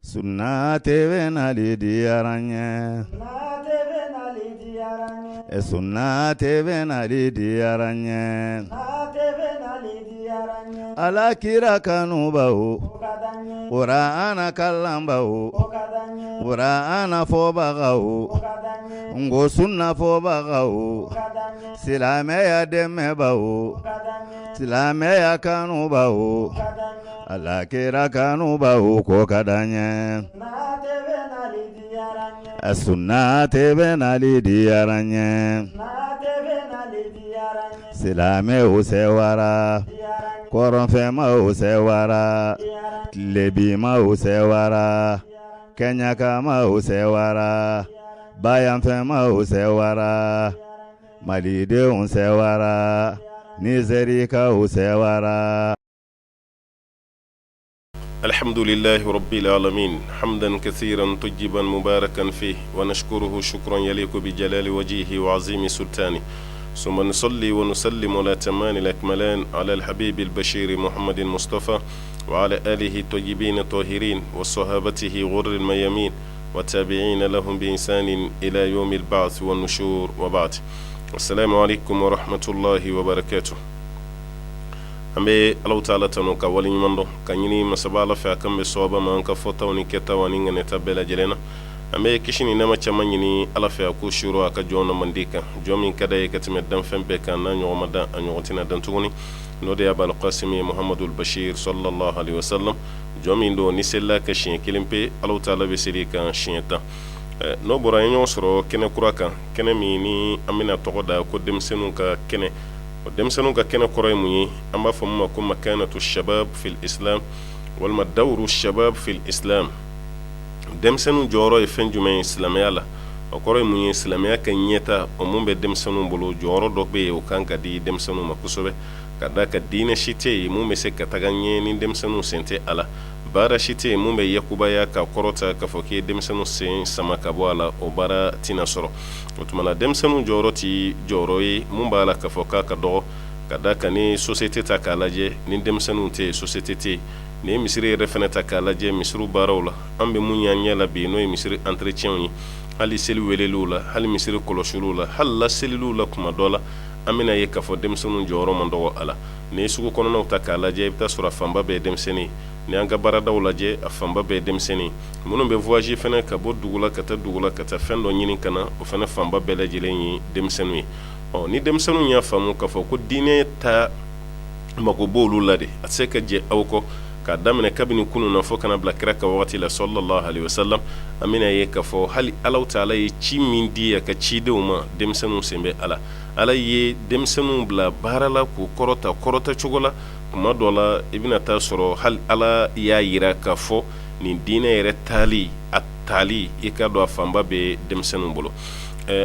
Sunna TV nali diyaranye. Sunna TV nali diyaranye. Ala kira kanubahu. Qur'ana kallambahu. Qur'ana fobagahu. Ngo sunna fobagahu. Silameya demebahu. Silameya kanubahu. Ala kira kanubahu ko kadanye. Sunna TV nali diyaranye. Silame usewara. Koronfema usewara. Lebima usewara. Kenyakama usewara. Bayanfema usewara. Malide usewara. Nizerika usewara. الحمد لله رب العالمين حمدا كثيرا طيبا مباركا فيه ونشكره شكرا يليق بجلال وجهه وعظيم سلطانه ثم نصلي ونسلم على تمان الأكملان على الحبيب البشير محمد المصطفى وعلى آله الطيبين الطاهرين وصحابته غر الميامين والتابعين لهم بإحسان إلى يوم البعث والنشور وبعد. السلام عليكم ورحمة الله وبركاته. ambe Allah ta'ala tanu ka wali nyumando ka nyini masabala fa kambe soba man ka fota woni keta woni ngane tabela jelena ambe kishini nama chama nyini ala fa ko shuru aka jona mandika jomi kada e katime dan fembe kan na nyoma dan anyotina dan tuguni no de abal qasimi muhammadul bashir sallallahu alaihi wasallam jomi ndo ni sella ka shin kilimpe Allah ta'ala be siri kan shinta no bora nyo soro kene kuraka kene mi ni amina togoda ko demsenu ka kene ودمسنو كنا كريمي أما فما كم مكانة الشباب في الإسلام والما دور الشباب في الإسلام دمسنو جورو يفنجمي إسلامي الله وكريمي إسلامي كنيتا ومن بدمسنو بلو جورو دوبي وكان كدي دمسنو مكسوبة كذا كدين شتى مو مسك كتغني نين دمسنو سنتي الله bara shite mu be yakubaya ka korota ka foke demsenu sen sama ka bwala o bara tina soro otumana demsenu joroti joroyi mu bala ka foka ka do kada ka ni societe ta kalaje ni demsenu te societe te ni misiri referenta kalaje misru barawla ambe munyanya la bi no misiri entretien yi hali seli welelula hali misiri koloshulula halla selulula kuma dola amina ye ka fo demsenu joro mando ala ni suko kono no ta kalaje ta sura famba be demseni ni anga barada wulaje afamba be demseni munun be voyager fena ka bo dugula kata fendo nyini kana o fena famba be lajele ni demsenu o ni demsenu nya famu ka fo ko dine ta mako bolu lade atseka je awko ka damene kabini kunu na fo kana blakira ka wati la sallallahu alaihi wasallam amina ye ka fo hali Allah taala ye ci min diya ka ci de uma demsenu sembe ala ye demsenu bla barala ko korota chogola kuma dola ibina ta soro hal ala ya yira ka fo ni dina yere tali atali ikado afamba be demsenu bolo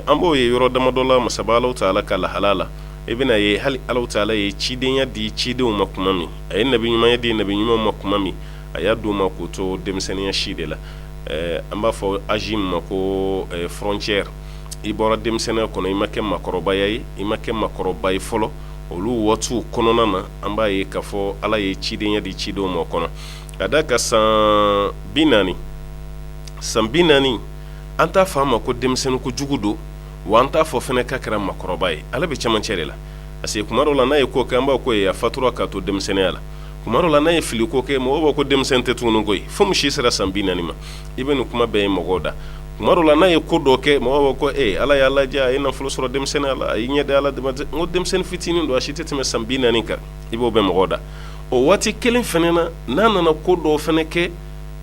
ambo ye yoro dama dola masabalo taala kala halala ibina ye hal ala taala ye cidenya di cidew makumami ay nabi nyuma ye di nabi nyuma makumami ayadu makoto demsenia shidela amba fo ajim mako frontière ibora demsenia kono imake makorobayay imake makorobayay folo olu watu konona na amba ye kafo ala ye cidenya di cido mo kono kadaka san binani anta fama ko demsenu ko jugudo wanta fo fene kakra makorobai ala be chamanchere la ase kumaro la naye ko kamba ko ya fatura ka to demsene ala kumaro la naye fili ko ke mo ko demsente tunu koy fum shi sira san binani ma ibenu kuma be mogoda kumaro la naye ko doke mo ko ala ya Allah ja ina fulosoro demsene ala yinyede ala ngo demsen fitini ndo ashitete me sambina nika ibo be mogoda o wati kelen fenena nana na ko do feneke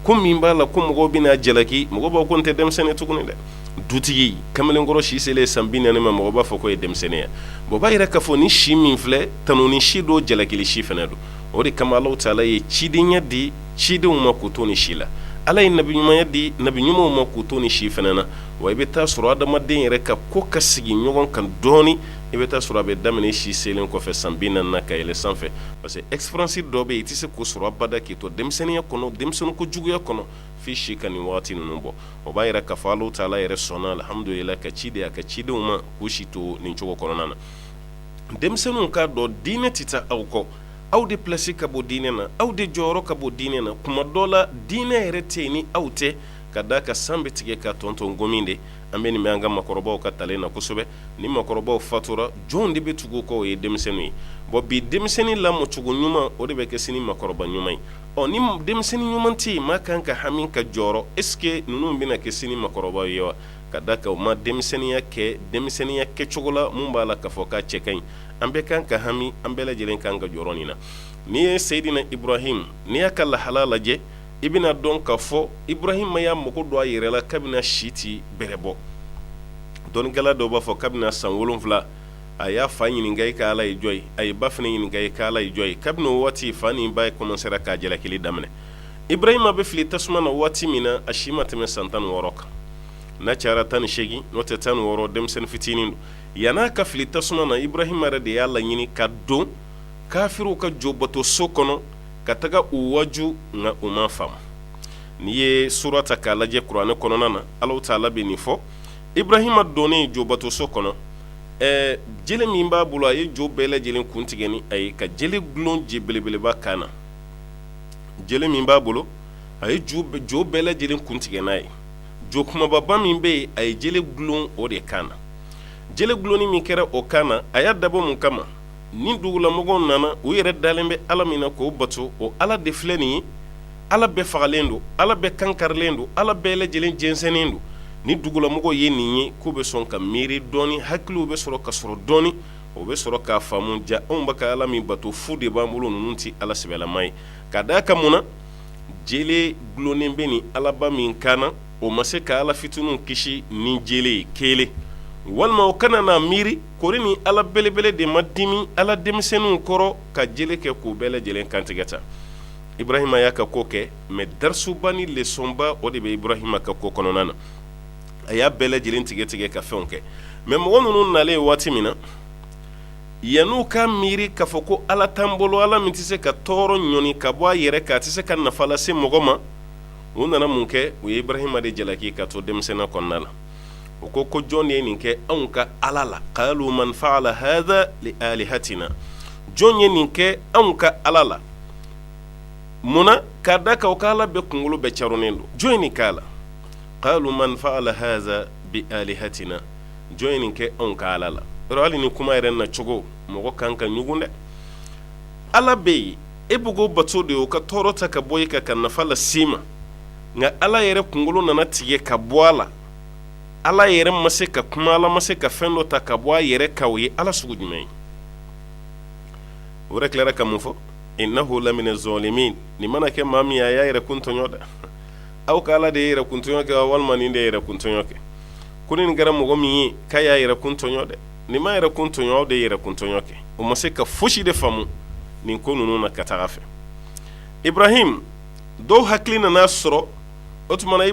ko mimba la ko mo bina jelaki mo ba ko nte demsene tukuni de dutigi kamelen goro shi sele sambina ne mo ba foko e demsene ya bo ba ira ka fo ni shi min fle tanoni shi do jelaki li shi fenedo o de kama Allah taala ye cidinya di cidu ma ko to ni shila ala in nabi nyuma yadi nabi nyuma mo ko to ni shi fenana wa ibeta sura da madin reka ko kasigi nyogon kan doni ibeta sura be damene shi selen ko fe sambina na kayele sanfe parce que expérience do be itise ko sura bada ki to demsene ya kono demsene ko jugu ya kono fi shi kan wati numbo o bayira ka falu taala yere sona alhamdulillah ka cide uma ko shi to nin chogo kono nana demsene ka do dine tita awko aw de place ka bɔ diinɛ na aw de jɔyɔrɔ ka bɔ diinɛ na kuma dɔ la diinɛ yɛrɛ tɛ ni aw tɛ ka da ka san bɛ tigɛ ka tɔntɔn gomin de an bɛ nin bɛ an ka makɔrɔbaw ka talen na kosɛbɛ ni makɔrɔbaw fatura jɔn de bɛ tugu kɔ o ye denmisɛnninw ye bon bi denmisɛnnin lamɔcogo ɲuman o de bɛ kɛ sini makɔrɔba ɲuman ye ni denmisɛnnin ɲuman tɛ yen maa kan ka hami ka jɔyɔrɔ est-ce que ninnu bɛna kɛ sini makɔrɔbaw ye wa ka da ka u ma denmisɛnninya kɛcogo la mun b'a la k'a fɔ k'a cɛ ka ɲi an bɛɛ kan ka hami an bɛɛ lajɛlen kan ka jɔyɔrɔ nin na n'i ye Seyidina Ibrahim n'i y'a ka lahala lajɛ i bɛna dɔn k'a fɔ Ibrahim y'a mago don a yɛrɛ la kabini si tɛ bɛrɛ bɔ dɔnnikɛla dɔw b'a fɔ kabini san 7 a y'a fa ɲininka i ka Ala ye jɔn ye a ye ba fana ɲininka i ka Ala ye jɔn ye kabini o waati fa ni ba commencera k'a jalakili daminɛ Ibrahima bɛ fili tasuma na waati min na a si ma tɛmɛ san 16 kan n'a cayara 18 n'o tɛ 16 denmisɛnnin fitinin don yan'a ka fili tasuma na Ibrahima yɛrɛ de y'a laɲini ka don kafiriw ka jɔbato so kɔnɔ ka taga u waju nka u ma faamu n'i ye sura ta k'a lajɛ kuranɛ kɔnɔna na Alahu Taala bɛ nin fɔ Ibrahima donnen jɔbato so kɔnɔ jele min b'a bolo a ye jo bɛɛ lajɛlen kun tigɛ ni a ye ka jele gulon je belebeleba kan na jele min b'a bolo a ye jo bɛɛ lajɛlen kun tigɛ n'a ye jo kumababa min bɛ yen a ye jele gulon o de kan na jele gulonni min kɛra o kan na a y'a dabɔ mun kama ni dugulamɔgɔw nana u yɛrɛ dalen bɛ Ala min na k'o bato o Ala de filɛ nin ye Ala bɛɛ fagalen don Ala bɛɛ kankarilen don Ala bɛɛ lajɛlen jɛnsɛnnen don ni dugulamɔgɔw ye nin ye k'u bɛ sɔn ka miiri dɔɔni hakiliw bɛ sɔrɔ ka sɔrɔ dɔɔni o bɛ sɔrɔ k'a faamu ja anw bɛ ka Ala min bato fu de b'an bolo ninnu tɛ Ala sɛbɛlama ye ka d'a kan mun na jele gulonnen bɛ nin Alaba min kan na o ma se ka Ala fitininw kisi ni jele ye kelen walima o kana na miiri kori ni Ala belebele de ma dimi Ala denmisɛnninw kɔrɔ ka jele kɛ k'u bɛɛ lajɛlen kantigɛ ta Ibrahima y'a ka ko kɛ mais darisuba ni leçonba o de bɛ Ibrahima ka ko kɔnɔna na a y'a bɛɛ lajɛlen tigɛ ka fɛnw kɛ mais mɔgɔ ninnu nalen waati min na yan'u ka miiri k'a fɔ ko Ala t'an bolo Ala min tɛ se ka tɔɔrɔ ɲɔni ka bɔ a yɛrɛ kan a tɛ se ka nafa lase mɔgɔ ma u nana mun kɛ u ye Ibrahima de jalaki ka to denmisɛnninya kɔnɔna la o ko jɔn de ye nin kɛ anw ka Ala la qalu man fa'ala hadha li alihatina jɔn ye nin kɛ anw ka Ala la munna k'a da kan o ka Ala bɛɛ kunkolo bɛɛ caronnen don jɔn ye nin kɛ a la qalu man fa'ala hadha bi alihatina jɔn ye nin kɛ anw ka Ala la yɔrɔ hali ni kuma yɛrɛ na cogo mɔgɔ kan ka ɲugun dɛ Ala bɛ yen e bɛ k'o bato de o ka tɔɔrɔ ta ka bɔ i kan ka nafa lase ma nka Ala yɛrɛ kunkolo nana tigɛ ka bɔ a la Ala yɛrɛ ma se ka kuma Ala ma se ka fɛn dɔ ta ka bɔ a yɛrɛ kan o ye Ala sugu jumɛn ye o yɛrɛ tilara ka mun fɔ innahu lamina zalimin nin mana kɛ maa min a y'a yɛrɛ kun tɔɲɔ da aw ka Ala de ye yɛrɛ kun tɔɲɔ kɛ walima nin de ye yɛrɛ kun tɔɲɔ kɛ ko nin kɛra mɔgɔ min ye k'a y'a yɛrɛ kun tɔɲɔ dɛ nin ma yɛrɛ kun tɔɲɔ aw de ye yɛrɛ kun tɔɲɔ kɛ o ma se ka fosi de faamu nin ko ninnu na ka taga fɛ Ibrahim dɔw hakili nana sɔrɔ o tuma na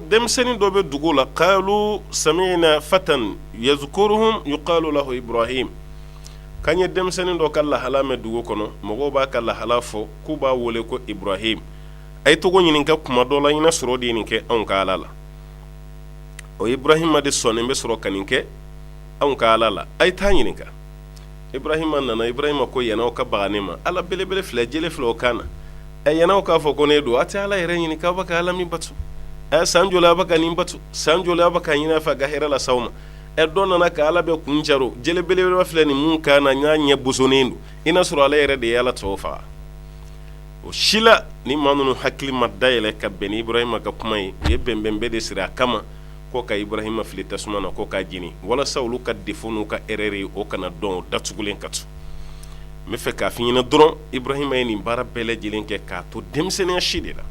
denmisɛnnin dɔ bɛ dugu la qalu sami'na fatan yazkuruhum yuqalu lahu Ibrahim kan ye denmisɛnnin dɔ ka lahala mɛn dugu kɔnɔ mɔgɔw b'a ka lahala fɔ k'u b'a wele ko Ibrahim a ye togo ɲininka kuma dɔ la ɲina sɔrɔ de ye nin kɛ anw ka Ala la o Ibrahima de sɔnnen bɛ sɔrɔ ka nin kɛ anw ka Ala la a ye taa ɲininka Ibrahima nana Ibrahima ko yan'aw ka baga ne ma Ala belebele filɛ jele filɛ o kan na yan'aw k'a fɔ ko ne don a tɛ Ala yɛrɛ ɲininka aw bɛ ka Ala min bato san joli a bɛ ka nin bato san joli a bɛ ka ɲin'a fɛ a ka hɛrɛ las'aw ma dɔ nana ka Ala bɛ kun caro jele belebele filɛ nin mun kan na n y'a ɲɛ bosonnen don i n'a sɔrɔ Ala yɛrɛ de ye Ala tɔw faga o si la ni maa ninnu hakili ma dayɛlɛ ka bɛn ni Ibrahima ka kuma ye u ye bɛnbɛnbɛn de siri a kama ko ka Ibrahima fili tasuma na ko k'a jeni walasa olu ka défaut n'u ka erreur ye o kana dɔn o datugulen ka to n bɛ fɛ k'a f'i ɲɛna dɔrɔn Ibrahima ye nin baara bɛɛ lajɛlen kɛ k'a to denmisɛnninya si de la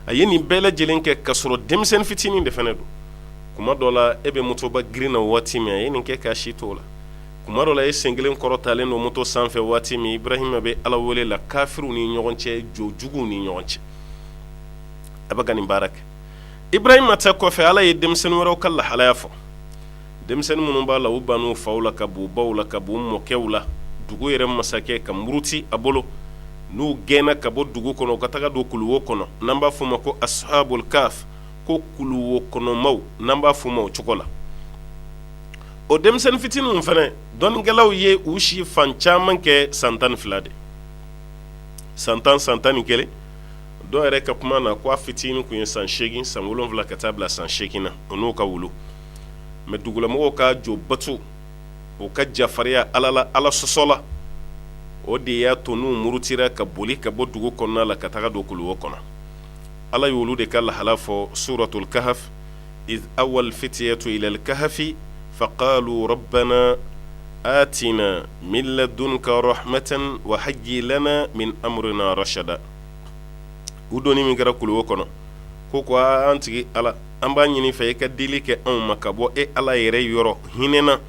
a ye nin bɛɛ lajɛlen kɛ ka sɔrɔ denmisɛnnin fitinin de fana don kuma dɔ la e bɛ motoba girin na waati min a ye nin kɛ k'a si t'o la kuma dɔ la e sen kelen kɔrɔtalen don moto sanfɛ waati min Ibrahima bɛ Ala wele la kafiriw ni ɲɔgɔn cɛ jojuguw ni ɲɔgɔn cɛ a bɛ ka nin baara kɛ Ibrahima ta kɔfɛ Ala ye denmisɛnnin wɛrɛw ka lahalaya fɔ denmisɛnnin minnu b'a la u ban'u faw la ka b'u baw la ka b'u mɔkɛw la dugu yɛrɛ masakɛ ka muruti a bolo n'u gɛnna ka bɔ dugu kɔnɔ ka taga don kuluwo kɔnɔ n'an b'a fɔ ma ko ashabul kaf ko kuluwo kɔnɔmaw n'an b'a fɔ ma o cogo la o denmisɛnnin fitininw fana dɔnnikɛlaw ye u si fan caman kɛ san 12 de san tan ni kelen dɔw yɛrɛ ka kuma na ko a fitinin kun ye san 8 san 7 ka taa bila san 8 na o n'o ka wulu mais dugulamɔgɔw ka jɔ bato o ka jafariya ala sɔsɔ la o de y'a to n'u murutira ka boli ka bɔ dugu kɔnɔna la ka taga don kuluwo kɔnɔ ala y'olu de ka lahala fɔ suratul kahf إذ أول فتية إلى الكهف فقالوا ربنا آتنا من لدنك رحمة وهيئ لنا من أمرنا رشدا udoni min kɛra kuluwo kɔnɔ ko ko an tigi ala an b'a ɲini fɛ i ka dili kɛ anw ma ka bɔ e ala yɛrɛ yɔrɔ hinɛna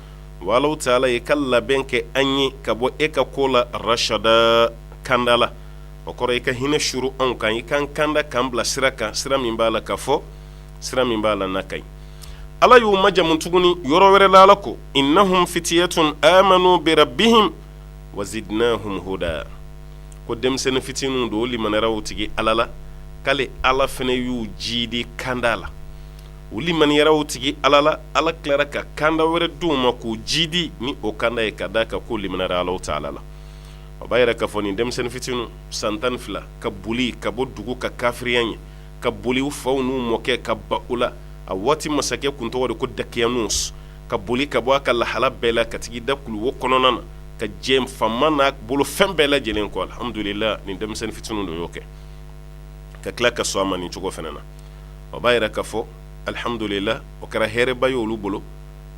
wa alaw taala i ka labɛn kɛ an ye ka bɔ e ka ko la rashada kanda la o kɔrɔ i ka hinɛ shuru anw kan i kan kanda k'an bila sira kan sira min b'a la ka fɔ sira min b'a la n'a ka ɲi ala y'u majamu tuguni yɔrɔ wɛrɛ la ala ko innahum fitiyatun amanu bi rabbihim wa zidnahum huda ko denmisɛnnin fitininw don o limaniyaraw tigi ala la k'ale ala fana y'u jidi kanda la o limaniyaraw tigi ala la ala tilara ka kanda wɛrɛ d'u ma k'u jidi ni o kanda ye ka da ka ko limaniyara alaw taala la o b'a yɛrɛ ka fɔ nin denmisɛnnin fitiniw san 12 ka boli ka bɔ dugu ka kafiriya ɲɛ ka boli u faw n'u mɔkɛ ka ba u la a waati masakɛ kun tɔgɔ de ko dakiyanus ka boli ka bɔ a ka lahala bɛɛ la ka tigi da kuluwo kɔnɔna na ka jɛ fama n'a bolo fɛn bɛɛ lajɛlen kɔ alhamdulillah nin denmisɛnnin fitiniw de y'o kɛ ka tila ka sɔn a ma nin cogo fana na o b'a yɛrɛ ka fɔ alhamdulillah o kɛra hɛrɛba ye olu bolo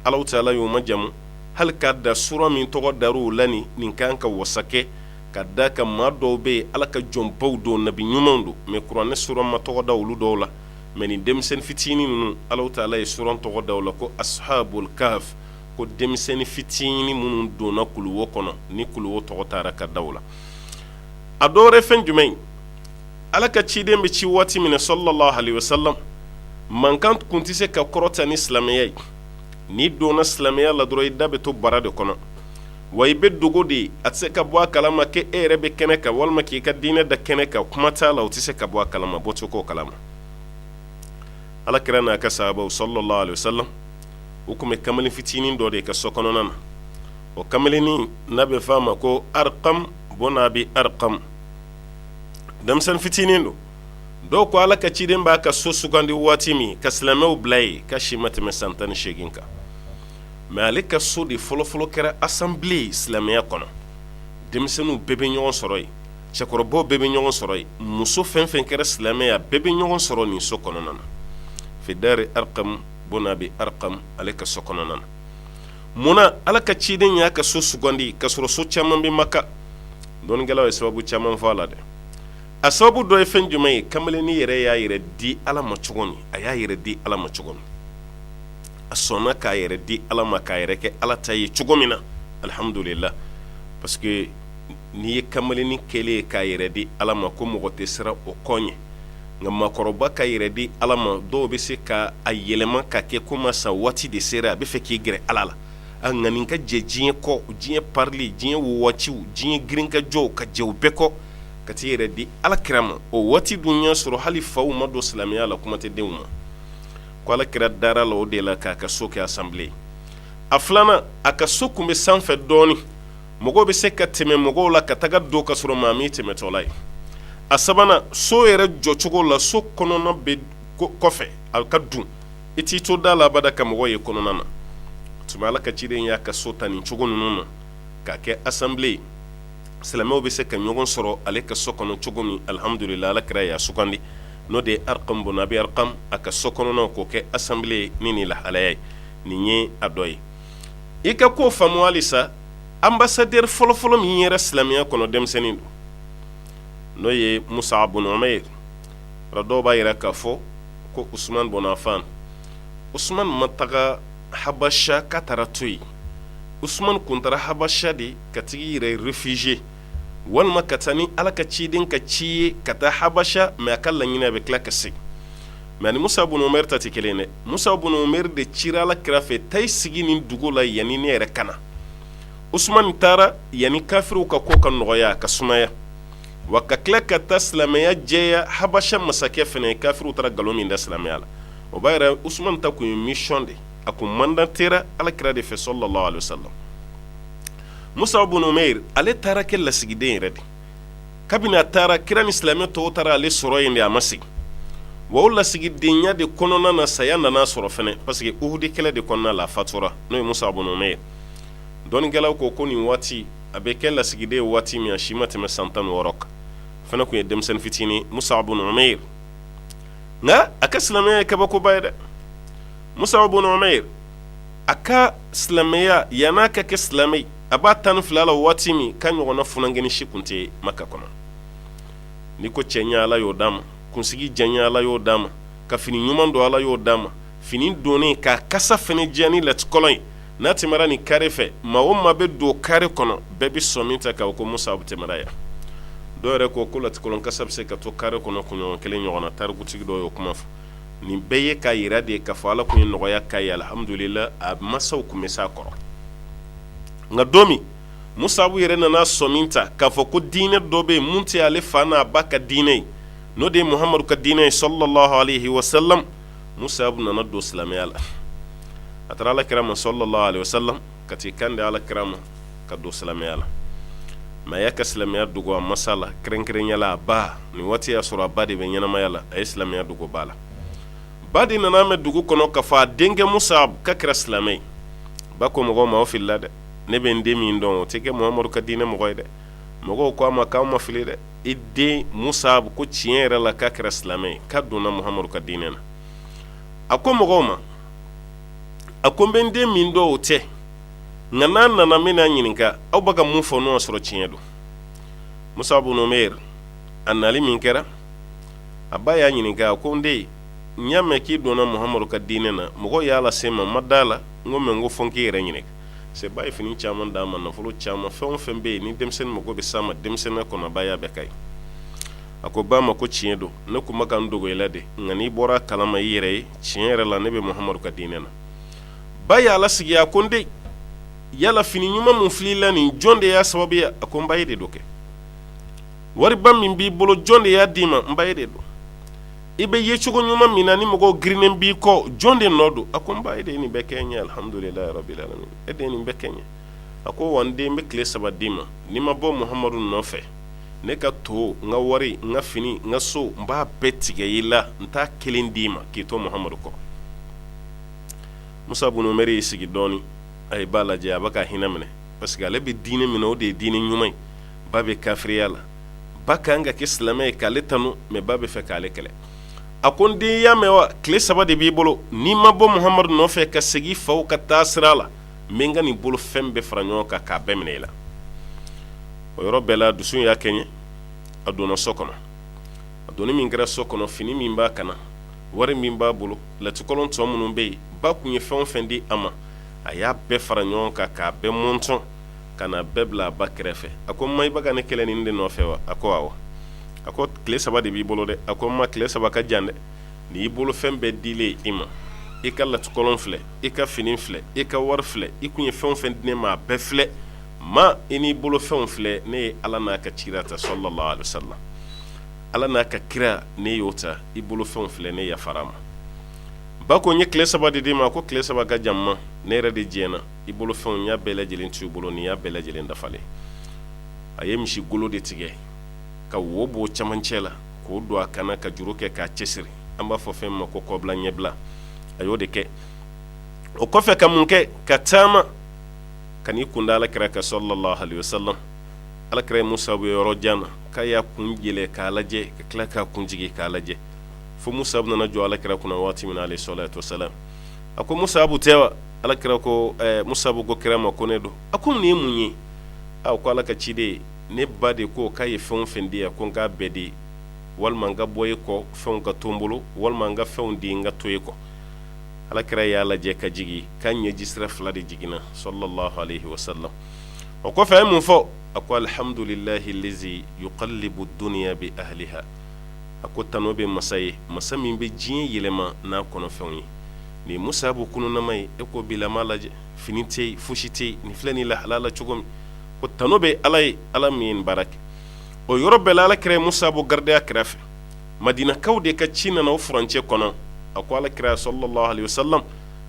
alaw taala y'o majamu hali k'a da sura min tɔgɔ dar'u la nin kan ka wasa kɛ ka da ka maa dɔw bɛ yen ala ka jɔnbaw don nabi ɲumanw don mais kuranɛ sura ma tɔgɔ da olu dɔw la mais nin denmisɛnnin fitinin ninnu alaw taala ye sura tɔgɔ da u la ko ashabul kahf ko denmisɛnnin fitinin minnu donna kuluwo kɔnɔ ni kuluwo tɔgɔ taara ka da u la a dɔw wɛrɛ fɛn jumɛn ala ka ciden bɛ ci waati min na sallallahu alaihi wasallam mankan kun tɛ se ka kɔrɔta ni silamɛya ye n'i donna silamɛya la dɔrɔn i da bɛ to bara de kɔnɔ wa i bɛ dogo de a tɛ se ka bɔ a kalama k'e yɛrɛ bɛ kɛnɛ kan walima k'i ka diinɛ da kɛnɛ kan kuma t'a la o tɛ se ka bɔ a kalama bɔcogo kalama ala kira n'a ka sahabaw sallallahu alaihi wasallam u tun bɛ kamalen fitinin dɔ de ka so kɔnɔna na o kamalennin n'a bɛ f'a ma ko arqam bɔn n'a bɛ arqam denmisɛnnin fitinin don dɔw ko ala ka ciden b'a ka so sugandi waati min ka silamɛw bila ye ka si ma tɛmɛ san 18 kan mais ale ka so de fɔlɔfɔlɔ kɛra assemblée silamɛya kɔnɔ denmisɛnninw bɛɛ bɛ ɲɔgɔn sɔrɔ yen cɛkɔrɔbaw bɛɛ bɛ ɲɔgɔn sɔrɔ yen muso fɛn fɛn kɛra silamɛya bɛɛ bɛ ɲɔgɔn sɔrɔ nin so kɔnɔna na fidari arqam bona bi arqam ale ka so kɔnɔna na munna ala ka ciden y'a ka so sugandi ka sɔrɔ so caman bɛ maka dɔnnikɛlaw ye sababu caman fɔ a la dɛ a sababu dɔ ye fɛn jumɛn ye kamalennin yɛrɛ y'a yɛrɛ di ala ma cogo min a y'a yɛrɛ di ala ma cogo min a sɔnna k'a yɛrɛ di ala ma k'a yɛrɛ kɛ ala ta ye cogo min na alhamdulillah parce que n'i ye kamalennin kɛlen ye k'a yɛrɛ di ala ma ko mɔgɔ tɛ siran o kɔ ɲɛ nka maakɔrɔba ka yɛrɛ di ala ma dɔw bɛ se ka a yɛlɛma ka kɛ ko masa waati de sera a bɛ fɛ k'i gɛrɛ ala la a nka nin ka jɛ diɲɛ kɔ diɲɛ parili diɲɛ waatiw diɲɛ girinkajɔw ka jɛ u bɛɛ kɔ ka t'i yɛrɛ di ala kira ma o waati dun y'a sɔrɔ hali faw ma don silamɛya la kuma tɛ denw ma ko ala kira dara la o de la k'a ka so kɛ assemblée a filanan a ka so kun bɛ sanfɛ dɔɔnin mɔgɔw bɛ se ka tɛmɛ mɔgɔw la ka taga don ka sɔrɔ maa min tɛmɛtɔla ye a sabanan so yɛrɛ jɔcogo la so kɔnɔna bɛ kɔfɛ a ka dun i t'i to da la abada ka mɔgɔ ye kɔnɔna na tuma ala ka ciden y'a ka so ta nin cogo ninnu na k'a kɛ assemblée silamɛw bɛ se ka ɲɔgɔn sɔrɔ ale ka so kɔnɔ cogo min alhamdulillah ala kira y'a sugandi n'o de ye arqam bɔn a bɛ arqam a ka so kɔnɔnaw k'o kɛ assemblée ni nin lahalaya ye nin ye a dɔ ye i ka ko faamu halisa ambassadeur fɔlɔfɔlɔ min yɛrɛ silamɛya kɔnɔ denmisɛnnin don n'o ye Musa bun Umair dɔw b'a yɛrɛ k'a fɔ ko Usman bun Affan Usman ma taga Habasha k'a taara to yen Usman kun taara Habasha de ka tigi yɛrɛ réfugié walima ka taa ni ala ka ciden ka ci ye ka taa Habasha mais a ka laɲini a bɛ tila ka segin mais ni Musa bun Umair ta tɛ kelen dɛ Musa bun Umair de cira ala kira fɛ taa i sigi nin dugu la yanni ne yɛrɛ kana Usman taara yanni kafiriw ka ko ka nɔgɔya ka sumaya wa ka tila ka taa silamɛya jɛya Habasha masakɛ fɛnɛ kafiriw taara nkalon min da silamɛya la o b'a yɛrɛ Usman ta kun ye mission de a kun mandatera ala kira de fɛ sallallahu alaihi wasallam Musa bun Umair ale taara kɛ lasigiden yɛrɛ de kabini a taara kira ni silamɛ tɔw taara ale sɔrɔ yen de a ma segin wa o lasigidenya de kɔnɔna na saya nana sɔrɔ fɛnɛ parce que uhudi kɛlɛ de kɔnɔna la a fatura n'o ye Musa ibn Umair dɔnnikɛlaw ko nin waati a bɛ kɛ lasigiden ye waati min a si ma tɛmɛ san 16 kan fɛnɛ kun ye denmisɛnnin fitinin Musa ibn Umair nka a ka silamɛya ye kabakoba ye dɛ Musa ibn Umair a ka silamɛya yan'a ka kɛ silamɛ a b'a 12 la waati min ka ɲɔgɔnna funangɛni si kun tɛ Maka kɔnɔ ni ko cɛ ɲɛ Ala y'o d'a ma kunsigi janya Ala y'o d'a ma ka fini ɲuman don Ala y'o d'a ma fini donnen k'a kasa fɛnɛ diya ni latikɔlɔn ye n'a tɛmɛra nin kare fɛ maa o maa bɛ don kare kɔnɔ bɛɛ bɛ sɔmi ta k'a ko Musa bɛ tɛmɛra yan dɔw yɛrɛ ko latikɔlɔn kasa bɛ se ka to kare kɔnɔ kunɲɔgɔn kelen ɲɔgɔnna tarikutigi dɔw y'o kuma fɔ nin bɛɛ ye k'a yira de k'a fɔ Ala kun ye nɔgɔya k'a ye alhamdulillah a masaw kun bɛ s'a kɔrɔ nka don min Musa yɛrɛ nana sɔmi ta k'a fɔ ko diinɛ dɔ bɛ yen mun tɛ ale fa n'a ba ka diinɛ ye n'o de ye Muhamadu ka diinɛ ye sallallahu alayhi wa sallam Musa nana don silamɛya la a taara Alakira ma sallallahu alayhi wa sallam ka t'i kan di Alakira ma ka don silamɛya la mais a y'a ka silamɛya dogo a masa la kɛrɛnkɛrɛnya la a ba nin waati y'a sɔrɔ a ba de bɛ ɲɛnamaya la a ye silamɛya dogo ba la ba de nana mɛn dugu kɔnɔ k'a fɔ a denkɛ Musa ka kɛra silamɛ ye ba ko mɔgɔw ma aw filila dɛ ne bɛ n den min dɔn o tɛ kɛ Muhamadu ka diinɛ mɔgɔ ye dɛ mɔgɔw ko a ma k'aw ma fili dɛ i den Musa ko tiɲɛ yɛrɛ la k'a kɛra silamɛ ye k'a donna Muhamadu ka diinɛ na a ko mɔgɔw ma a ko n bɛ n den min dɔn o tɛ nka n'a nana n bɛna ɲininka aw bɛ ka mun fɔ n'o y'a sɔrɔ tiɲɛ don Musa ibn Umair a nali min kɛra a ba y'a ɲininka a ko n den n y'a mɛn k'i donna Muhamadu ka diinɛ na mɔgɔw y'a lase ma n ma da la n ko mɛ n ko fɔ n k'i yɛrɛ ɲininka c'est ba ye fini caman d'a ma nafolo caman fɛn o fɛn bɛ yen ni denmisɛnnin mago bɛ s'a ma denmisɛnninya kɔnɔ a ba y'a bɛɛ ka ye a ko ba ma ko tiɲɛ don ne kun bɛ ka n dogo i la de nka n'i bɔra kalama i yɛrɛ ye tiɲɛ yɛrɛ la ne bɛ Muhamadu ka diinɛ na ba y'a lasigi a ko n den yala fini ɲuman mun filila nin jɔn de y'a sababu ye a ko n ba ye de don kɛ wariba min b'i bolo jɔn de y'a d'i ma n ba ye de don i bɛ ye cogo ɲuman min na ni mɔgɔw girinnen b'i kɔ jɔn de nɔ don a ko n ba ye de nin bɛɛ kɛ n ye alhamdulilahi rabbil alamin e de ye nin bɛɛ kɛ n ye a ko wa n den n bɛ tile 3 d'i ma n'i ma bɔ Muhamadu nɔfɛ ne ka to n ka wari n ka fini n ka so n b'a bɛɛ tigɛ i la n t'a kelen d'i ma k'i to Muhamadu kɔ Musa ibn Umair y'i sigi dɔɔni a ye ba lajɛ a bɛ ka hinɛ minɛ parce que ale bɛ diinɛ min na o de ye diinɛ ɲuman ye ba bɛ kafiriya la ba kan ka kɛ silamɛ ye k'ale tanu mais ba bɛ fɛ k'ale kɛlɛ a ko n den y'a mɛn wa tile 3 de b'i bolo n'i ma bɔ Muhamadu nɔfɛ ka segin faw ka taa sira la n bɛ n ka nin bolo fɛn bɛɛ fara ɲɔgɔn kan k'a bɛɛ minɛ i la o yɔrɔ bɛɛ la dusu y'a kɛɲɛ a donna so kɔnɔ a donni min kɛra so kɔnɔ fini min b'a kana wari min b'a bolo latikɔlɔn tɔ minnu bɛ yen ba kun ye fɛn o fɛn di a ma a y'a bɛɛ fara ɲɔgɔn kan k'a bɛɛ mɔntɔn ka na bɛɛ bila a ba kɛrɛfɛ a ko ma i bɛ ka ne kɛlɛ nin de nɔfɛ wa a ko awɔ a ko tile 3 de b'i bolo dɛ a ko ma tile 3 ka jan dɛ ni y'i bolo fɛn bɛɛ dilen i ma i ka latikɔlɔn filɛ i ka fini filɛ i ka wari filɛ i kun ye fɛn o fɛn di ne ma a bɛɛ filɛ ma i n'i bolo fɛnw filɛ ne ye Ala n'a ka cira ta sallallahu alaihi wasallam Ala n'a ka kira ne y'o ta i bolo fɛnw filɛ ne yafara ma ba ko n ye tile 3 de d'i ma ko tile 3 ka jan ma ne yɛrɛ de jɛna i bolo fɛnw n y'a bɛɛ lajɛlen t'u bolo ni y'a bɛɛ lajɛlen dafalen a ye misi golo de tigɛ ka wo b'o camancɛ la k'o don a kana ka juru kɛ k'a cɛsiri an b'a fɔ fɛn ma ko kɔbila ɲɛbila a y'o de kɛ o kɔfɛ ka mun kɛ ka taama ka n'i kunda Alakira kan sallallahu alaihi wasallam Alakira ye Musa bɛ yɔrɔ jan na k'a y'a kun yɛlɛ k'a lajɛ ka tila k'a kun jigi k'a lajɛ fo Musa nana jɔ Alakira kunna waati min na alayhi salatu wasalam a ko Musa tɛ wa Alakira ko Musa ko kira ma ko ne don a ko nin ye mun ye a ko Ala ka ciden ne ba de ko k'a ye fɛnw fɛn di yan ko n k'a bɛɛ di walima n ka bɔ e kɔ fɛnw ka to n bolo walima n ka fɛnw di n ka to e kɔ Alakira y'a lajɛ ka jigi k'a ɲɛji sira 2 de jiginna sallallahu alaihi wasallam o kɔfɛ a ye mun fɔ a ko alhamdulillahi lazi yuqallibu dunya bi ahliha a ko tano bɛ masa ye masa min bɛ diɲɛ yɛlɛma n'a kɔnɔfɛnw ye ni Musa kununama ye e ko bilama lajɛ fini tɛ yen fosi tɛ yen nin filɛ nin lahalala cogo min ko tano bɛ Ala ye Ala min ye nin baara kɛ o yɔrɔ bɛɛ la Alakira ye Musa gardé kɛrɛfɛ Madinakaw de ka ci nana o furancɛ kɔnɔ a ko Alakira sallallahu alaihi wasallam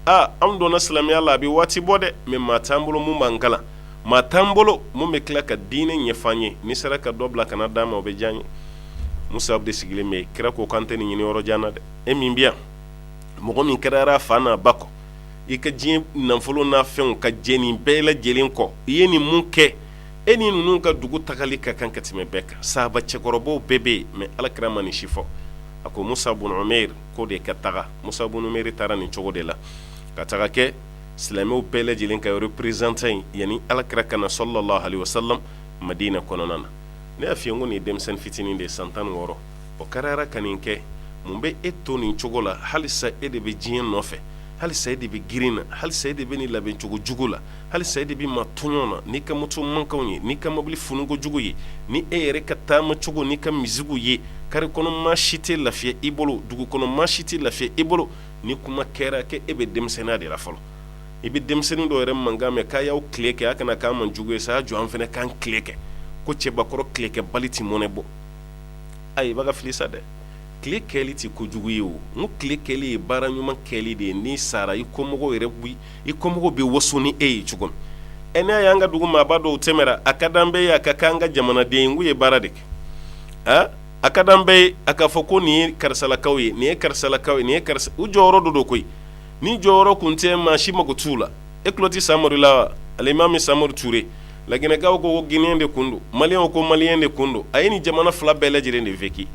an donna silamɛya la a bɛ waati bɔ dɛ mais maa t'an bolo mun b'an kalan ma tambolo mun be kila ka diine ɲɛfanye ni sera ka dɔ bila kana d'a ma o be diya ye Musab de sigilen bɛ kira ko kan tɛ nin ɲini yɔrɔ jan na dɛ e min bi yan mɔgɔ min kɛra fa n'a ba kɔ i ka diɲɛ nafolo n'a fɛnw ka jɛ nin bɛɛ lajɛlen kɔ i ye nin mun kɛ e ni ninnu ka dugu tagali ka kan ka tɛmɛ bɛɛ kan sahaba cɛkɔrɔbaw bɛɛ bɛ yen mais alakira ma nin si fɔ a ko Musa bun Umair ko de ka taga Musa bun Umair taara nin cogo de la ka taga kɛ silamɛw bɛɛ lajɛlen ka représentant yani alakira kana sallallahu alaihi wasallam Madina kɔnɔna na ne y'a f'i ye n ko nin ye denmisɛnnin fitinin de ye san 16 o kɛra ka nin kɛ mun bɛ e to nin cogo la halisa e de bɛ diɲɛ nɔfɛ halisa e de bɛ girin na halisa e de bɛ nin labɛn cogo jugu la halisa e de bɛ ma tɔɲɔ na n'i ka moto mankanw ye n'i ka mobili funuko jugu ye ni e yɛrɛ ka taama cogo n'i ka misigiw ye kari kɔnɔ maa si tɛ lafiya i bolo dugu kɔnɔ maa si tɛ lafiya i bolo ni kuma kɛra kɛ e bɛ denmisɛnniya de la fɔlɔ i bɛ denmisɛnnin dɔ yɛrɛ mankan mɛn k'a y'aw tile kɛ a kana k'a man jugu ye sa a jɔ an fana k'an tile kɛ ko cɛbakɔrɔ tile kɛ bali ti mɔnɛ bɔ ayi i b'a ka fili sa dɛ tile kɛli ti kojugu ye o n ko tile kɛli ye baara ɲuman kɛli de ye n'i sara i kɔmɔgɔw yɛrɛ i kɔmɔgɔw bɛ waso ni e ye cogo min n'a y'an ka dugu maaba dɔw tɛmɛra a ka d'an bɛɛ ye a ka k'an ka jamanaden ye n ko ye baara de kɛ a ka d'an bɛɛ ye a ka fɔ ko nin ye karisalakaw ye nin ye karisalakaw ye nin ye karisa u jɔyɔrɔ dɔ don koyi ni jɔyɔrɔ kun tɛ maa si mago t'u la e tulo tɛ Samori la wa alimami Samori Ture laginɛkaw ko Guinéen de kun don maliyɛnw ko maliyɛn de kun don a ye nin jamana fila bɛɛ lajɛlen de vécu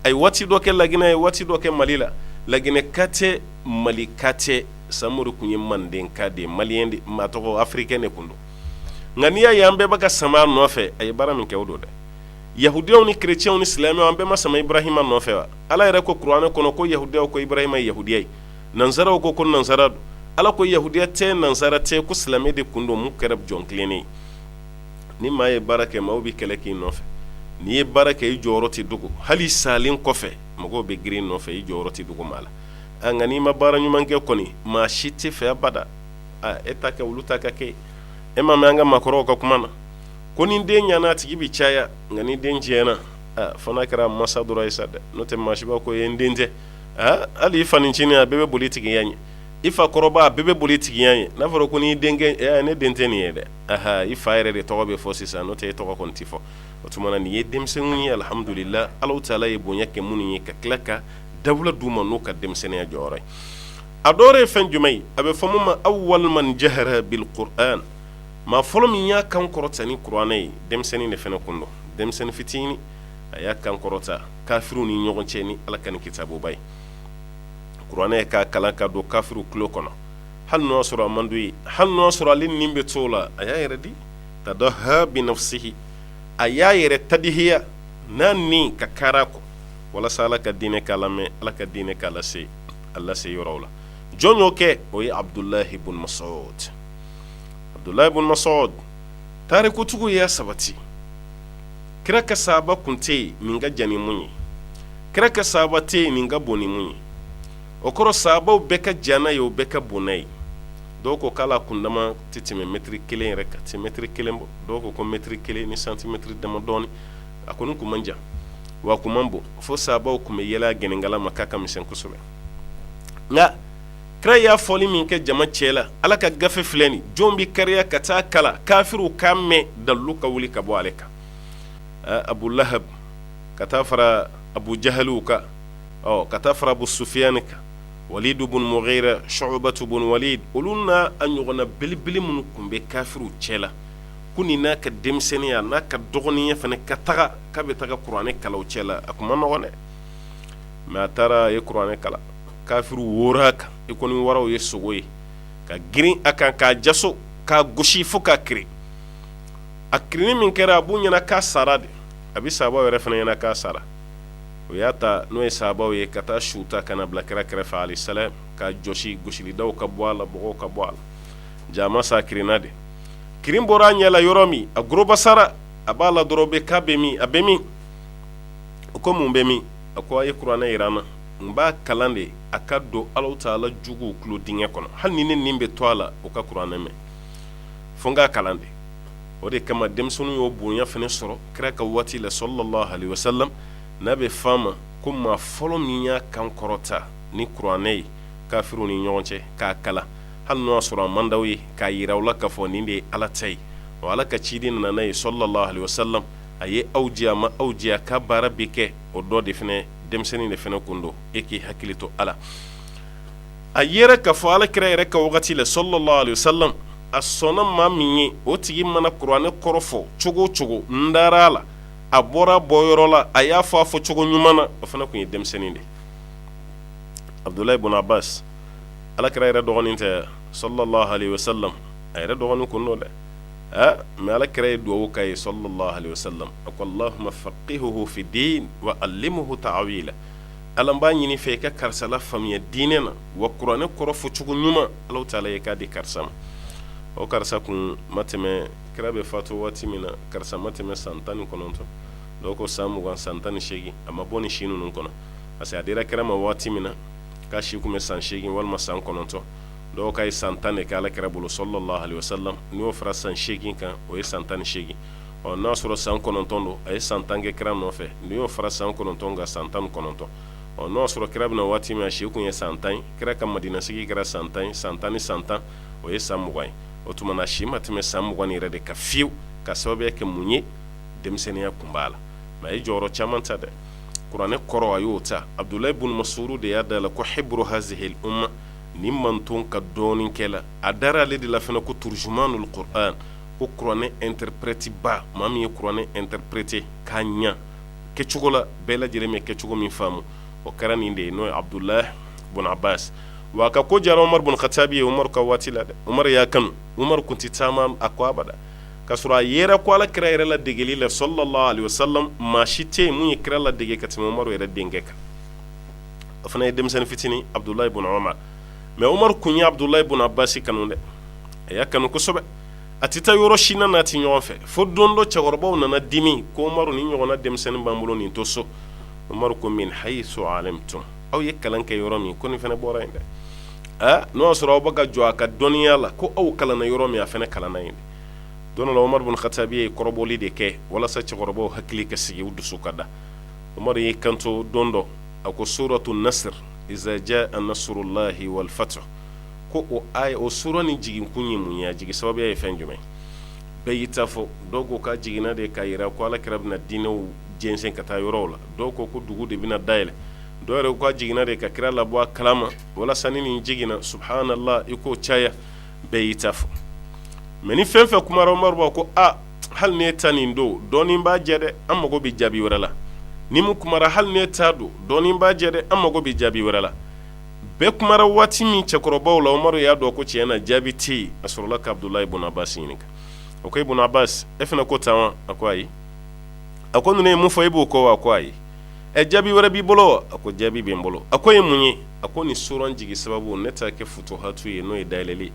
a ye waati dɔ kɛ Laginɛ a ye waati dɔ kɛ Mali la laginɛka tɛ malika tɛ Samori kun ye mandenka de ye maliyɛn de maa tɔgɔ africain de kun don nka n'i y'a ye an bɛɛ bɛ ka sama a nɔfɛ a ye baara min kɛ o don dɛ yahudiyaw ni chrétienw ni silamɛw an bɛɛ ma sama Ibrahima nɔfɛ wa ala yɛrɛ ko kuranɛ kɔnɔ ko yahudiyaw ko Ibrahima ye yahudiya ye nansaraw ko nansara don ala ko yahudiya tɛ nansara tɛ ko silamɛ de kun don mun kɛra jɔn tilennen ye ni maa ye baara kɛ maaw bɛ kɛlɛ k'i nɔfɛ n'i ye baara kɛ i jɔyɔrɔ tɛ dogo hali salen kɔfɛ mɔgɔw bɛ girin nɔfɛ i jɔyɔrɔ tɛ dogo maa la nka n'i ma baara ɲuman kɛ kɔni maa si tɛ fɛ abada e ta kɛ olu ta ka kɛ e ma mɛn an ka maakɔrɔw ka kuma na ko ni den ɲana a tigi bɛ caya nka ni den jɛna fo n'a kɛra masa dɔrɔn ye sa dɛ n'o tɛ maa si b'a ko ye n den tɛ hali i fanicinin a bɛɛ bɛ boli tigiya ɲɛ i fa kɔrɔba a bɛɛ bɛ boli tigiya ɲɛ n'a fɔra ko n'i denkɛ ne den tɛ nin ye dɛ i fa yɛrɛ de tɔgɔ bɛ fɔ sisan n'o tɛ e tɔgɔ kɔni tɛ fɔ o tuma na nin ye denmisɛnninw ye alhamdulillah Alahu taala ye bonya kɛ minnu ye ka tila ka dawula d'u ma n'o ka denmisɛnniya jɔyɔrɔ ye a dɔ wɛrɛ ye fɛn jumɛn ye a bɛ fɔ min ma awwal man jahara bil Qur'an maa fɔlɔ min y'a kan kɔrɔta ni kuranɛ ye denmisɛnnin de fana kun don denmisɛnnin fitinin a y'a kan kɔrɔta kafiru ni ɲɔgɔn cɛ ni ala ka ni kitabuba ye kuranɛ k'a kalan ka don kafiru tulo kɔnɔ hali n'o y'a sɔrɔ a man d'u ye hali n'o y'a sɔrɔ ale nin bɛ to o la a y'a yɛrɛ di tadaha bi nafsihi a y'a yɛrɛ tadihiya n'a nin ka kaara kɔ walasa ala ka diinɛ k'a lamɛn ala ka diinɛ k'a lase a lase yɔrɔw la jɔn y'o kɛ o ye Abdullahi ibn Mas'ud Abdullahi ibn Mas'ud tarikutugu y'a sabati kira ka sahaba kun tɛ yen min ka jan ni mun ye kira ka sahaba tɛ yen min ka bon ni mun ye o kɔrɔ sahabaw bɛɛ ka jan n'a ye o bɛɛ ka bon n'a ye dɔw ko k'ala kundama tɛ tɛmɛ mɛtiri 1 yɛrɛ kan tɛ mɛtiri 1 bɔ dɔw ko mɛtiri 1 ni santimɛtiri dama dɔɔni a kɔni kun man jan wa kun man bon fo sahabaw kun bɛ yɛlɛ a gɛnɛgala ma k'a ka misɛn kosɛbɛ nka kira y'a fɔli min kɛ jama cɛ la ala ka gafe filɛ nin jɔn bi kariya ka taa kala kafiru k'a mɛn dalilu ka wuli ka bɔ ale kan Abu Lahab ka taa fara Abu Jahaliw kan ka taa fara Abu Sufyan kan Walid ibn Mughira Shu'batu ibn Walid olu n'a a ɲɔgɔnna belebele minnu kun bɛ kafiru cɛ la ko nin n'a ka denmisɛnniya n'a ka dɔgɔninya fana ka taga k'a bɛ taga kuranɛ kalaw cɛ la a kun ma nɔgɔn dɛ mais a taara a ye kuranɛ kala kafiru wora kan i kɔni waraw ye sogo ye ka girin a kan k'a jaso k'a gosi fo k'a kiri a kirini min kɛra a b'u ɲɛna k'a sara de a bɛ sahabaw yɛrɛ fana ɲɛna k'a sara o y'a ta n'o ye sahabaw ye ka taa su ta ka na bila kira kɛrɛfɛ alayhi salam k'a jɔsi gosilidaw ka bɔ a la bɔgɔw ka bɔ a la jama sa kirinna de kirin bɔra a ɲɛ la yɔrɔ min a gorobasara a b'a la dɔrɔn bɛ k'a bɛ min a bɛ min o ko mun bɛ min a ko a ye kuranɛ yira n na n b'a kalan de a ka don Alahu taala juguw tulo dingɛ kɔnɔ hali ni ne nin bɛ to a la o ka kuranɛ mɛn fo n k'a kalan de o de kama denmisɛnninw y'o bonya fana sɔrɔ kira ka waati la sallallahu alaihi wasallam n'a bɛ f'a ma ko maa fɔlɔ min y'a kan kɔrɔta ni kuranɛ ye kafiru ni ɲɔgɔn cɛ k'a kala hali n'o y'a sɔrɔ a man d'aw ye k'a yira aw la k'a fɔ nin de ye ala ta ye wala ka ciden na nay sallallahu alaihi wasallam aye awjiya ma awjiya ka bara bike o do de fene demseni de fene kundo eki hakilito ala ayera ka fo ala kira ka wagati le sallallahu alaihi wasallam asona ma minye o tigi mana qur'ane korofo chugo ndarala abora boyorola aya fa fo chugo nyumana o fana kunye demseni de Abdullah ibn Abbas ala kira dogoninte sallallahu alaihi wasallam ayra dogonu kunno de ما على كراي دوكاي صلى الله عليه وسلم أقول اللهم فقهه في الدين وعلمه تعويله ألم باني نفيك كرسلا فمي ديننا وقرآن كرفو تشغل نما الله تعالى يكادي كرسام أو كرساكم ماتم كرابي فاتو واتمنا كرسام ماتم سانتاني كنونتو دوكو سامو وان سانتاني شيغي أما بوني شينو نكونا أسي أديرا كرام واتمنا كاشيكم سان شيغي والما سان كنونتو do kay santane kala kirabulu sallallahu alaihi wasallam ni o fra san shegin kan o santane shegi o nasuro san konontondo ay santange kiram no fe ni o fra san konontonga santan kononto o nasuro kirabna wati ma shekun ya santan kira kam madina sigi kira santan santani santan o samugwai o tumana shima time samugwani rede ka fiu ka sobe ke munye demseni ya kumbala ma ay joro chamanta de qur'ane koro ayota abdullah ibn mas'ud de yada la ko hibru hazihi al umma nimman ton ka donin kela adara le de la fena ko turjumanul qur'an ko qur'ane interprète ba mami e qur'ane interpréter kanya ke chugola bela jereme ke chugo min famu o karani de no abdullah ibn abbas wa ka ko jara umar ibn khattabi umar ka watila umar ya kan umar kunti tamam akwa bada kasura yera ko ala kira la degeli la sallallahu alaihi wasallam ma shite mun kira la dege katima umar yera dengeka afana dem sen fitini abdullah ibn umar mais umar kunya abdullah ibn abbas kanunde ya kanu ko sobe atita yoro shina na ti nyon fe fo dondo chagorbo na dimi ko umar ni nyona dem sen bambulo ni to so umar ko min haythu alimtum aw yekalan kay yoro mi ko ni fene bora inde no soro baga jo aka doniya la ko aw kala na yoro mi afene kala na inde don la umar ibn khattabi korbo li de ke wala sa chagorbo hakli ka sigi wudu sukada umar yi kanto dondo ako suratu nasr iza jaa nasrullahi wal fath ko o ay o surani jigin kunyi mun ya jigi sababu ya fenjume bayita fo dogo ka jigina de kayira ko ala kirabna dino jensen kata yorola dogo ko dugu de bina daile dore ko jigina de ka kira labwa kalama wala sanini jigina subhanallah iko chaya bayita fo meni fenfe kuma romar ba ko hal ne tanindo doni ba jede amma go bi jabi warala nimu kumara hal ne tado doni ba jede amma go bi jabi warala be kumara wati mi chakoroba la umaru ya do ko ciyana jabi ti asrula ka abdullah ibn abbas yinika okay ibn abbas efna ko tawa akwai akonu ne mu fo ibo ko akwai e jabi wara bi bolo ako jabi be mbolo akoy munye akoni suran jigi sababu neta ke futuhatu ye no e dailele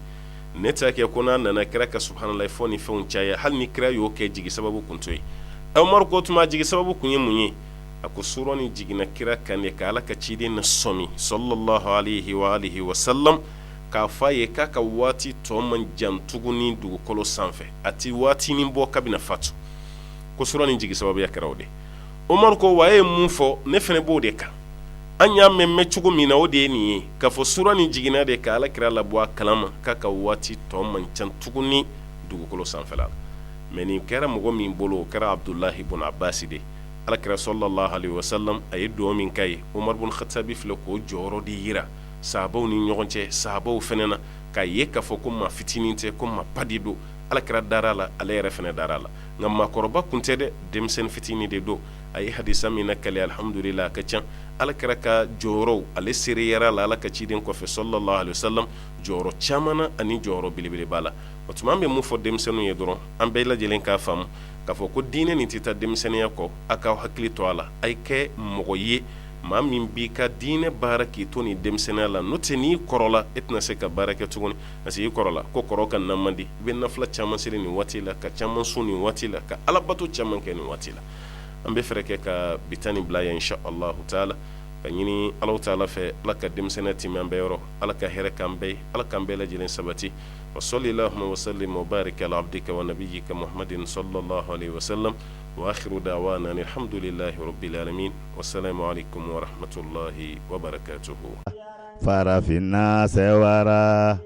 neta ke kuna nana kira ka subhanallah foni fon chaya hal ni kira yo ke jigi sababu kuntoy umar ko tuma jigi sababu kunye munye ako suroni jigina kira kan ka alaka cide na somi sallallahu alaihi wa alihi wa sallam ka faye ka wati to man jantuguni dugu kolo sanfe ati wati ni bo kabina fatu ko suroni jigi sababu ya karawde umar ko waye munfo ne fene bode ka anya memme chugo mina ode ni ka fo suroni jigina de ka ala kira la bo kalama ka wati to man jantuguni dugu kolo sanfe la meni kera mugo min bolo kera abdullah ibn abbas de ala kira sallallahu alaihi wasallam ay do min kay umar ibn khattab fi ko joro di yira sahabaw ni ñogonce sahabaw fenena kay yeka fo ko ma fitininte ko ma padido ala kira darala ala yere fene darala ngamma korba kunte de dem sen fitini de do ay hadisa min nakali alhamdulillah ka can ala kira ka joro ala siri yara la ala ka cidin ko fe sallallahu alaihi wasallam joro chamana ani joro bilibili bala otuma be mu fo dem senu yedoro ambe la jelen ka fam ka fo ko diine ni tita demiseniya ko aka hakili to ala ay ke mogoye ma min bi ka diine baraki to ni demiseniya la noteni korola etna se ka barake tuguni asi korola ko koroka namandi be nafla chama sire ni watila ka chama suni watila ka alabatu chama ke ni watila ambe fereke ka bitani blaya insha Allah taala kanyini Allah taala fe laka demiseniya timambe yoro alaka here kambe alaka kambe la jilen sabati وصلى اللهم وسلم وبارك على عبدك ونبيك محمد صلى الله عليه وسلم وآخر دعوانا الحمد لله رب العالمين والسلام عليكم ورحمة الله وبركاته في الناس ورا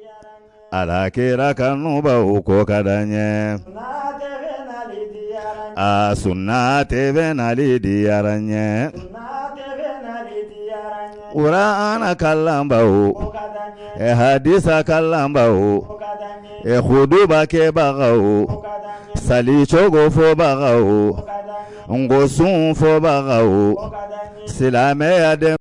على كيرا كنوبا وكوكا دانيه a sunna tebe nali diyaranye Qur'ana kalamba o hadisa kalamba o khuduba ke baga o sali chogo fo baga o ngosun fo baga o silame ade